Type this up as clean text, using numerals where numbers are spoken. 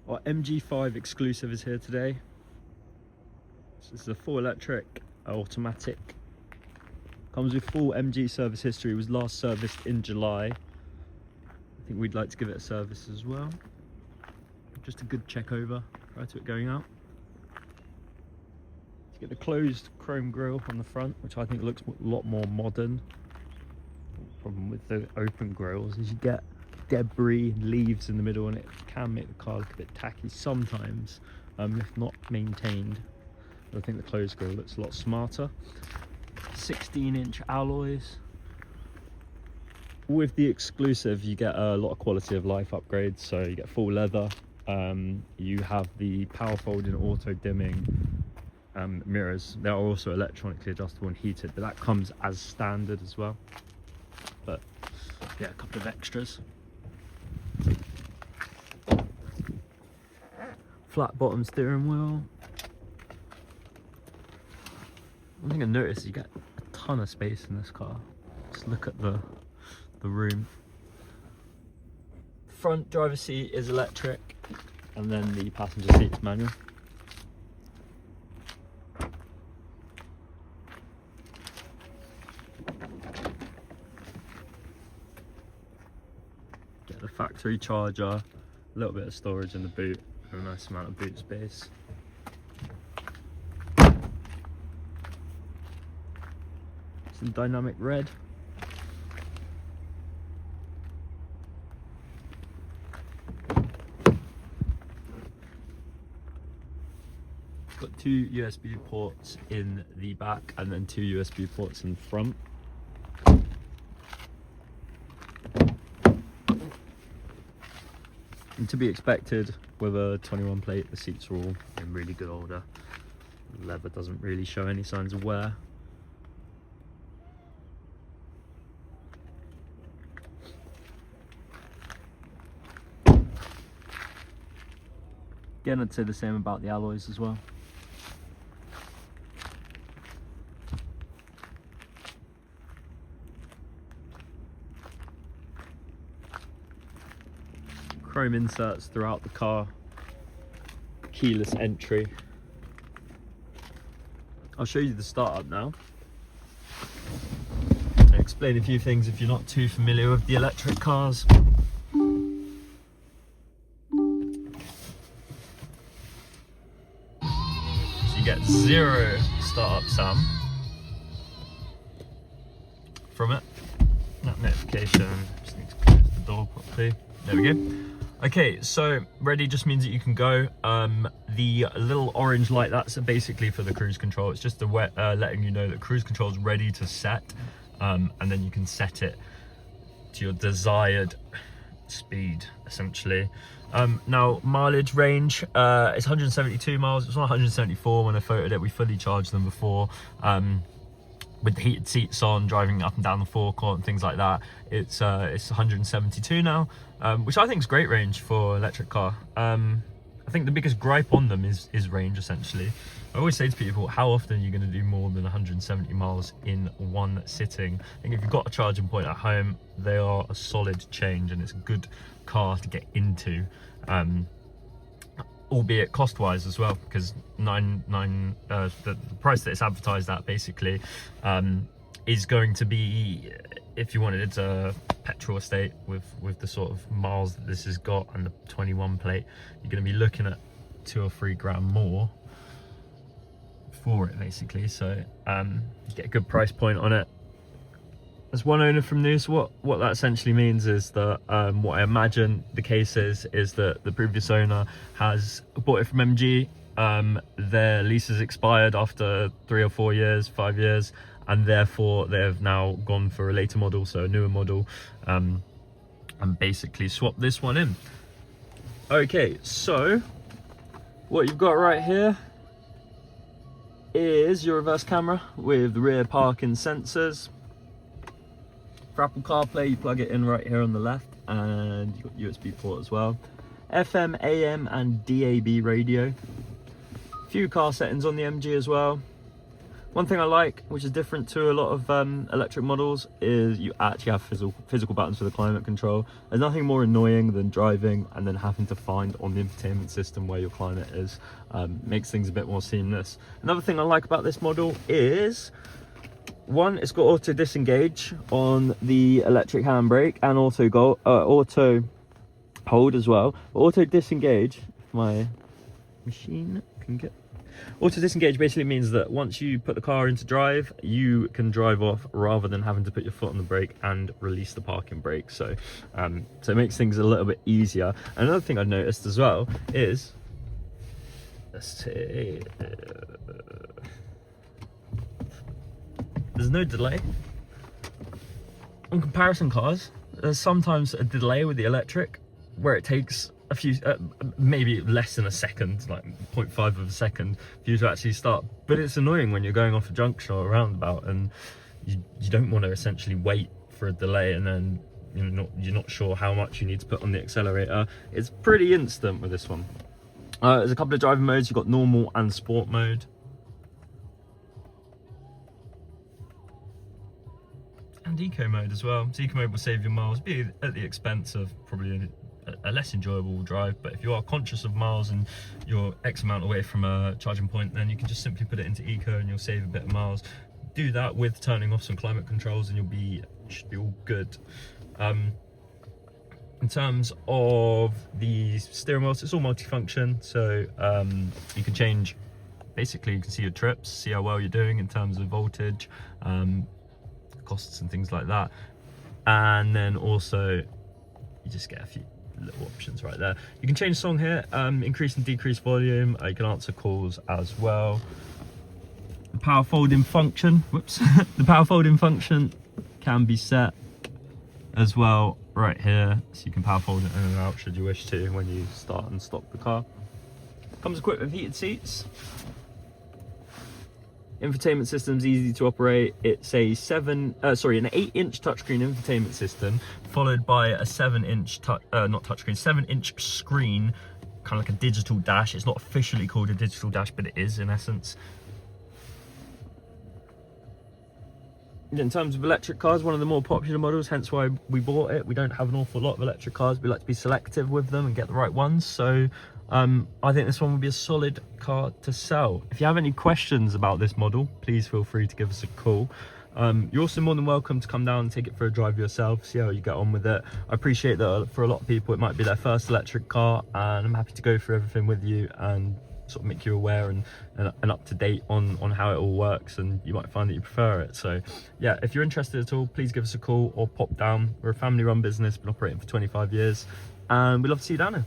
Our MG5 exclusive is here today. This is a full electric, automatic. Comes with full MG service history. It was last serviced in July. I think we'd like to give it a service as well. Just a good check over prior to it going out. To get the closed chrome grille on the front, which I think looks a lot more modern. The problem with the open grills is you get debris and leaves in the middle, and it can make the car look a bit tacky sometimes, if not maintained. But I think the closed grille looks a lot smarter. 16-inch alloys. With the exclusive, you get a lot of quality of life upgrades. So you get full leather. You have the power folding, auto dimming mirrors. They are also electronically adjustable and heated, but that comes as standard as well. But yeah, a couple of extras. Flat bottom steering wheel. One thing I noticed is you get a ton of space in this car. Just look at the room. Front driver's seat is electric, and then the passenger seat is manual. Get the factory charger, a little bit of storage in the boot, and a nice amount of boot space. Some dynamic red. Got two USB ports in the back and then two USB ports in front. And to be expected with a 21 plate, the seats are all in really good order. The leather doesn't really show any signs of wear. Again, I'd say the same about the alloys as well. Chrome inserts throughout the car. Keyless entry. I'll show you the startup now. I'll explain a few things if you're not too familiar with the electric cars. You get zero startup sound from it. That notification, just need to close the door properly. There we go. Okay, so ready just means that you can go. The little orange light, that's basically for the cruise control. It's just letting you know that cruise control is ready to set, and then you can set it to your desired speed, essentially. Now, mileage range, it's 172 miles. It was 174 when I photoed it. We fully charged them before. With the heated seats on, driving up and down the forecourt and things like that, it's 172 now, which I think is great range for an electric car. I think the biggest gripe on them is range, essentially. I always say to people, how often are you going to do more than 170 miles in one sitting? I think if you've got a charging point at home, they are a solid change, and it's a good car to get into. Albeit cost-wise as well, because the price that it's advertised at basically is going to be, if you wanted a petrol estate with the sort of miles that this has got and the 21 plate, you're going to be looking at 2 or 3 grand more for it, basically. So you get a good price point on it. As one owner from new, so what that essentially means is that what I imagine the case is that the previous owner has bought it from MG. Their lease has expired after 3 or 4 years, 5 years, and therefore they've now gone for a later model, so a newer model, and basically swapped this one in. Okay, so what you've got right here is your reverse camera with rear parking sensors. For Apple CarPlay, you plug it in right here on the left, and you've got USB port as well. FM, AM, and DAB radio. A few car settings on the MG as well. One thing I like, which is different to a lot of electric models, is you actually have physical buttons for the climate control. There's nothing more annoying than driving and then having to find on the infotainment system where your climate is. Makes things a bit more seamless. Another thing I like about this model is, one, it's got auto disengage on the electric handbrake and auto hold as well. Auto disengage, if my machine can get... Auto disengage basically means that once you put the car into drive, you can drive off rather than having to put your foot on the brake and release the parking brake. So so it makes things a little bit easier. And another thing I've noticed as well is, let's see, there's no delay on comparison cars. There's sometimes a delay with the electric where it takes a few, maybe less than a second, like 0.5 of a second for you to actually start. But it's annoying when you're going off a junction or a roundabout and you don't want to essentially wait for a delay and then you're not sure how much you need to put on the accelerator. It's pretty instant with this one. There's a couple of driving modes. You've got normal and sport mode. And eco mode as well. So eco mode will save your miles, be at the expense of probably a less enjoyable drive, but if you are conscious of miles and you're X amount away from a charging point, then you can just simply put it into eco and you'll save a bit of miles. Do that with turning off some climate controls and should be all good. In terms of the steering wheel, it's all multifunction, so you can change, basically you can see your trips, see how well you're doing in terms of voltage, costs and things like that. And then also you just get a few little options right there. You can change song here, increase and decrease volume. You can answer calls as well. The power folding function, the power folding function can be set as well right here, so you can power fold it in and out should you wish to when you start and stop the car. Comes equipped with heated seats. Infotainment system's easy to operate. It's a an 8-inch touchscreen infotainment system, followed by a 7-inch not touchscreen, 7-inch screen, kind of like a digital dash. It's not officially called a digital dash, but it is in essence. In terms of electric cars, one of the more popular models, hence why we bought it. We don't have an awful lot of electric cars. We like to be selective with them and get the right ones. So I think this one would be a solid car to sell. If you have any questions about this model, please feel free to give us a call. You're also more than welcome to come down and take it for a drive yourself, see how you get on with it. I appreciate that for a lot of people it might be their first electric car, and I'm happy to go through everything with you and sort of make you aware and up to date on how it all works, and you might find that you prefer it. So yeah, if you're interested at all, please give us a call or pop down. We're a family run business, been operating for 25 years, and we'd love to see you down here.